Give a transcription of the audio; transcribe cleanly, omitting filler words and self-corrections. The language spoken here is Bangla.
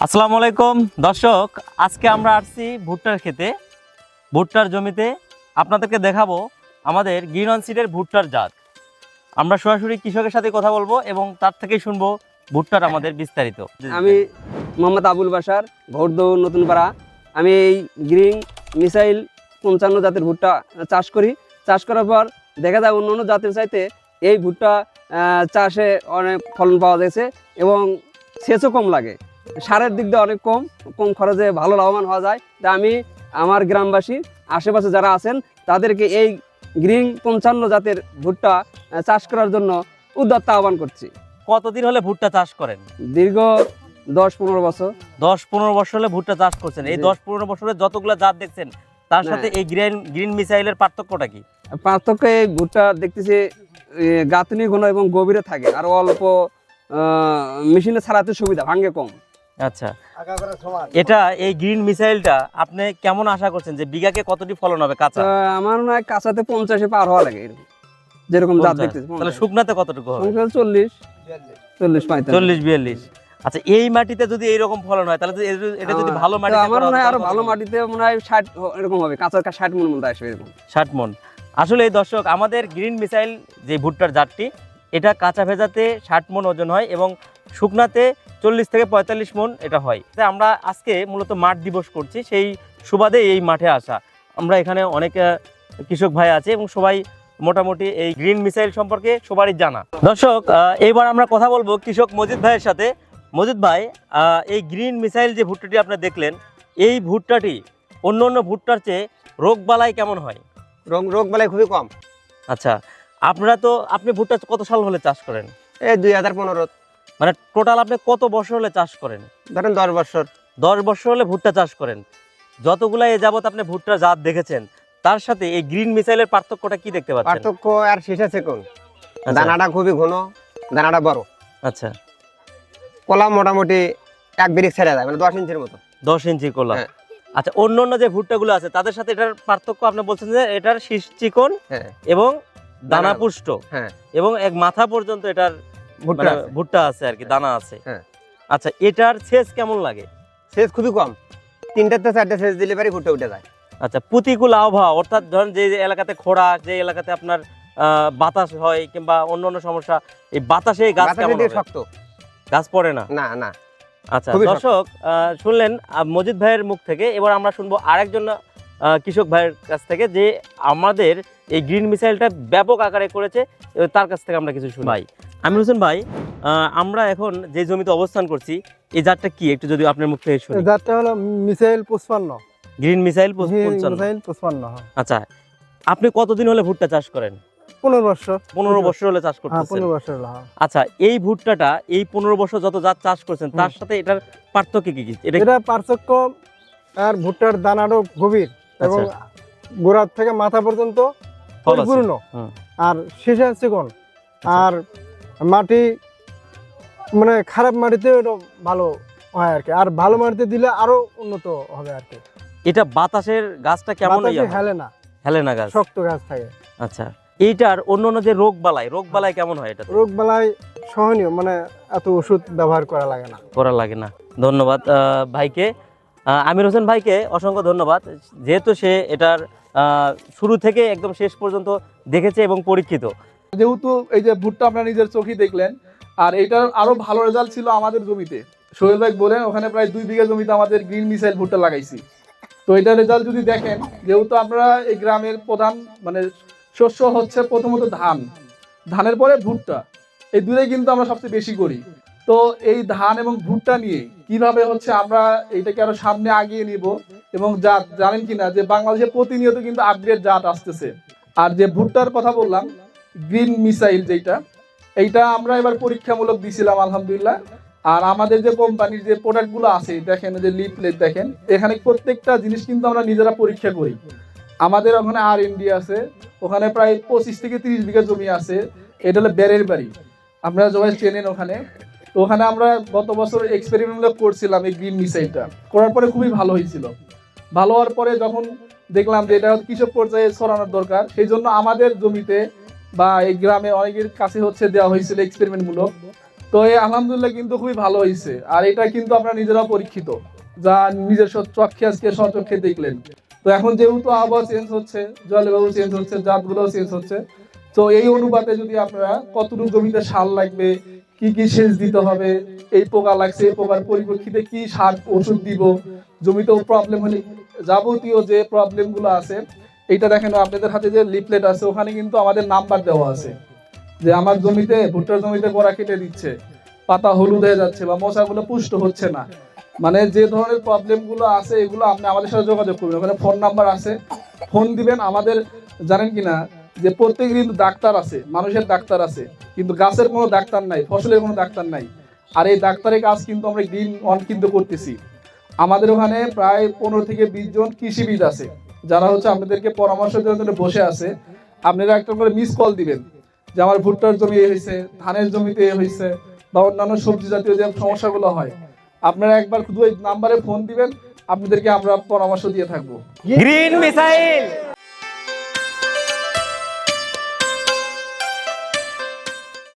আসসালামু আলাইকুম দর্শক, আজকে আমরা আসছি ভুট্টার ক্ষেতে, ভুট্টার জমিতে। আপনাদেরকে দেখাবো আমাদের গ্রিন অন সিডের ভুট্টার জাত। আমরা সরাসরি কৃষকের সাথে কথা বলবো এবং তার থেকেই শুনবো ভুট্টার আমাদের বিস্তারিত। আমি মোহাম্মদ আবুল বাশার, ভোটদৌড় নতুনপাড়া। আমি এই গ্রিন মিসাইল 55 জাতের ভুট্টা চাষ করি। চাষ করার পর দেখা যায় অন্য অন্য জাতের চাইতে এই ভুট্টা চাষে অনেক ফলন পাওয়া যাচ্ছে এবং সেচও কম লাগে, সারের দিক দিয়ে অনেক কম খরচে ভালো লাভবান হওয়া যায়। তা আমি আমার গ্রামবাসী আশেপাশে যারা আছেন তাদেরকে এই গ্রিন 55 জাতের ভুট্টা চাষ করার জন্য উদ্যত্ত আহ্বান করছি। কতদিন হলে ভুট্টা চাষ করেন? দীর্ঘ 10-15 বছর। 10-15 বছর হলে ভুট্টা চাষ করছেন। এই 10-15 বছরে যতগুলো জাত দেখছেন তার সাথে এই গ্রিন মিসাইলের পার্থক্যটা কি? পার্থক্য এই ভুট্টা দেখতেছি গাঁথনি ঘন এবং গভীরে থাকে, আর অল্প মেশিনে ছাড়াতে সুবিধা, ভাঙ্গে কম। আচ্ছা, এটা এই গ্রিন মিসাইলটা আপনি কেমন আশা করছেন যে বিঘাকে কতটি ফলন হবে কাঁচা? আমার মনে হয় কাঁচাতে 50 পার হওয়া লাগে, এরকম যেরকম জাত দেখতেছি। তাহলে শুকনাতে কতটুকু হবে? 40-45। আচ্ছা, এই মাটিতে যদি এইরকম ফলন হয় তাহলে এটা যদি ভালো মাটি, আমার মনে হয় আরো ভালো মাটিতে মনে হয় 60 এরকম হবে, কাঁচা 60 মন মতো আসবে এরকম। 60 মন। আসলে এই দর্শক, আমাদের গ্রিন মিসাইল যে ভুট্টার জাতটি, এটা কাঁচা ভেজাতে 60 মন ওজন হয় এবং শুকনাতে 40 থেকে 45 মন এটা হয়। তাই আমরা আজকে মূলত মাঠ দিবস করছি, সেই সুবাদে এই মাঠে আসা। আমরা এখানে অনেক কৃষক ভাই আছে এবং সবাই মোটামুটি এই গ্রিন মিসাইল সম্পর্কে সবারই জানা। দর্শক, এইবার আমরা কথা বলবো কৃষক মজিদ ভাইয়ের সাথে। মজিদ ভাই, এই গ্রিন মিসাইল যে ভুট্টাটি আপনি দেখলেন, এই ভুট্টাটি অন্য অন্য ভুট্টার চেয়ে রোগবালাই কেমন হয়? রোগ বালাই খুবই কম। আচ্ছা, আপনি ভুট্টা কত সাল হলে চাষ করেন? এই 2015। মানে টোটাল আপনি কত বছর হলে চাষ করেন? ধরেন 10 বছর। 10 বছর হলে ভুট্টা চাষ করেন। যতগুলা এ যাবত আপনি ভুট্টার জাত দেখেছেন, তার সাথে এই গ্রিন মিসাইলের পার্থক্যটা কি দেখতে পাচ্ছেন? পার্থক্য আর শেষ আছে কোন? দানাটা খুবই ঘন, দানাটা বড়। আচ্ছা, কলা মোটামুটি 1 বিরিক ছেড়ে যায়, মানে 10 ইঞ্চির মতো। 10 ইঞ্চি কলা। হ্যাঁ। আচ্ছা, অন্য অন্য যে ভুট্টাগুলো আছে তাদের সাথে এটার পার্থক্য আপনি বলছেন যে এটার শীষ চিকন হ্যাঁ, এবং দানা পুষ্ট, হ্যাঁ, এবং এক মাথা পর্যন্ত এটার ভুট্টা মানে ভুট্টা আছে আর কি, দানা আছে। হ্যাঁ। আচ্ছা, এটার সেচ কেমন লাগে? সেচ খুবই কম, 3টা 4টা সেচ দিলে পারে ভুট্টা উঠে যায়। আচ্ছা, প্রতিকূল আবহাওয়া, অর্থাৎ ধরেন যে এলাকাতে খরা, যে এলাকাতে আপনার বাতাস হয় কিংবা অন্য অন্য সমস্যা, এই বাতাসে গাছ কেমন হবে? শক্ত গাছ পড়ে না? না না। আচ্ছা খুবই দর্শক, শুনলেন মজিদ ভাইয়ের মুখ থেকে। এবার আমরা শুনবো আরেকজন কৃষক ভাইয়ের কাছ থেকে, যে আমাদের এই গ্রিন মিসাইলটা ব্যাপক আকারে করেছে, তার কাছ থেকে আমরা কিছু শুনি। ভাই আমির হোসেন ভাই, আমরা এখন যে জমিতে অবস্থান করছি, এই জাতটা কি একটু যদি আপনার মুখ থেকে শুনি। জাতটা হলো মিসাইল 55। Green missile 55। মিসাইল 55। আচ্ছা, আপনি কতদিন হলে ভুট্টা চাষ করেন? 15 বছর। 15 বছর হলে চাষ হ্যাঁ, করতেছেন? 15 বছর হলো। আচ্ছা, এই ভুট্টাটা এই 15 বছর যত জাত চাষ করছেন তার সাথে এটার পার্থক্য কি কি? এটা পার্থক্য, আর ভুট্টার দানারও গভীর এবং গোড়ার থেকে মাথা পর্যন্ত পরিপূর্ণ, আর শেষে চিকন। আর মাটি মানে খারাপ মাটিতে এটা ভালো হয় আর কি, আর ভালো মাটিতে দিলে আরো উন্নত হবে আর কি। এটা বাতাসের গাছটা কেমন? হেলে না গাছ, শক্ত গাছ থাকে। আচ্ছা, এইটার অন্য অন্য যে রোগ বালাই কেমন হয়? এটা রোগ বালাই সহনীয়, মানে এত ওষুধ ব্যবহার করা লাগে না। ধন্যবাদ ভাইকে, আমির হোসেন ভাইকে অসংখ্য ধন্যবাদ, যেহেতু সে এটার শুরু থেকে একদম শেষ পর্যন্ত দেখেছে এবং পরীক্ষিত। যেহেতু এই যে ভুট্টা আপনারা নিজের চোখেই দেখলেন, আর এটার আরো ভালো রেজাল্ট ছিল আমাদের জমিতে। সোহেল ভাই বলেন, ওখানে প্রায় 2 বিঘা জমিতে আমাদের গ্রিন মিসাইল ভুট্টা লাগাইছি। তো এটার রেজাল্ট যদি দেখেন, যেহেতু আমরা এই গ্রামের প্রধান মানে শস্য হচ্ছে প্রথমত ধানের পরে ভুট্টা, এই দুটোই কিন্তু আমরা সবচেয়ে বেশি করি। তো এই ধান এবং ভুট্টা নিয়ে কিভাবে হচ্ছে আমরা এইটাকে আরো সামনে আগিয়ে নিব, এবং জাত জানেন কিনা যে বাংলাদেশে প্রতিনিয়ত কিন্তু আপগ্রেড জাত আসতেছে। আর যে ভুট্টার কথা বললাম, গ্রিন মিসাইল যেটা, এইটা আমরা এবার পরীক্ষামূলক দিছিলাম আলহামদুলিল্লাহ। আর আমাদের যে কোম্পানির যে প্রোডাক্টগুলো আছে, দেখেন যে লিফলেট দেখেন, এখানে প্রত্যেকটা জিনিস কিন্তু আমরা নিজেরা পরীক্ষা করি। আমাদের ওখানে R&D আছে, ওখানে প্রায় 25 থেকে 30 বিঘা জমি আছে। এটা হলো বেরের বাড়ি, আপনারা সবাই চেনেন ওখানে। তো ওখানে আমরা গত বছর এক্সপেরিমেন্ট করছিলাম এই গ্রিন মিসাইলটা, করার পরে খুবই ভালো হয়েছিল। ভালো হওয়ার পরে যখন দেখলাম যে এটা কৃষক পর্যায়ে ছড়ানোর দরকার, সেই জন্য আমাদের জমিতে বা এই গ্রামে অনেকের কাছে হচ্ছে দেওয়া হয়েছিল এক্সপেরিমেন্টমূলক। তো এই আলহামদুলিল্লাহ কিন্তু খুবই ভালো হয়েছে। আর এটা কিন্তু আপনারা নিজেরাও পরীক্ষিত, যা নিজের চক্ষে আজকে স্বচক্ষে দেখলেন। তো এখন যেহেতু আবহাওয়া চেঞ্জ হচ্ছে, জলবায়ু চেঞ্জ হচ্ছে, জাতগুলো চেঞ্জ হচ্ছে, তো এই অনুপাতে যদি আপনারা কতটুকু জমিতে সার লাগবে, কি কি সেচ দিতে হবে, এই পোকা লাগছে, এই পোকার পরিপ্রেক্ষিতে কি সার ওষুধ দিব, জমিতে প্রবলেম হলে যাবতীয় যে প্রবলেম গুলো আছে, এইটা দেখেন আপনাদের হাতে যে লিফলেট আছে ওখানে কিন্তু আমাদের নাম্বার দেওয়া আছে, যে আমার জমিতে ভুট্টার জমিতে গোড়া কেটে দিচ্ছে, পাতা হলুদ হয়ে যাচ্ছে বা মশাগুলো পুষ্ট হচ্ছে না, মানে যে ধরনের প্রবলেম গুলো আছে এগুলো আপনি আমাদের সাথে যোগাযোগ করবেন। ওখানে ফোন নাম্বার আছে, ফোন দিবেন। আমাদের জানেন কিনা যে প্রত্যেক কিন্তু ডাক্তার আছে, মানুষের ডাক্তার আছে, কিন্তু গাছের কোনো ডাক্তার নাই, ফসলের কোনো ডাক্তার নাই। আর এই ডাক্তারের কাজ কিন্তু আমরা গ্রিন ওয়ান কিন্তু করতেছি। আমাদের ওখানে প্রায় 15 থেকে 20 জন কৃষিবিদ আছে, যারা হচ্ছে আপনাদেরকে পরামর্শ দেওয়ার জন্য বসে আছে। আপনারা একটা করে মিস কল দিবেন যে আমার ভুট্টার জমি এ হয়েছে, ধানের জমিতে এ হয়েছে, বা অন্যান্য সবজি জাতীয় যে সমস্যাগুলো হয়, আপনারা একবার শুধু এই নাম্বারে ফোন দিবেন, আপনাদেরকে আমরা পরামর্শ দিয়ে থাকবো। Green missile.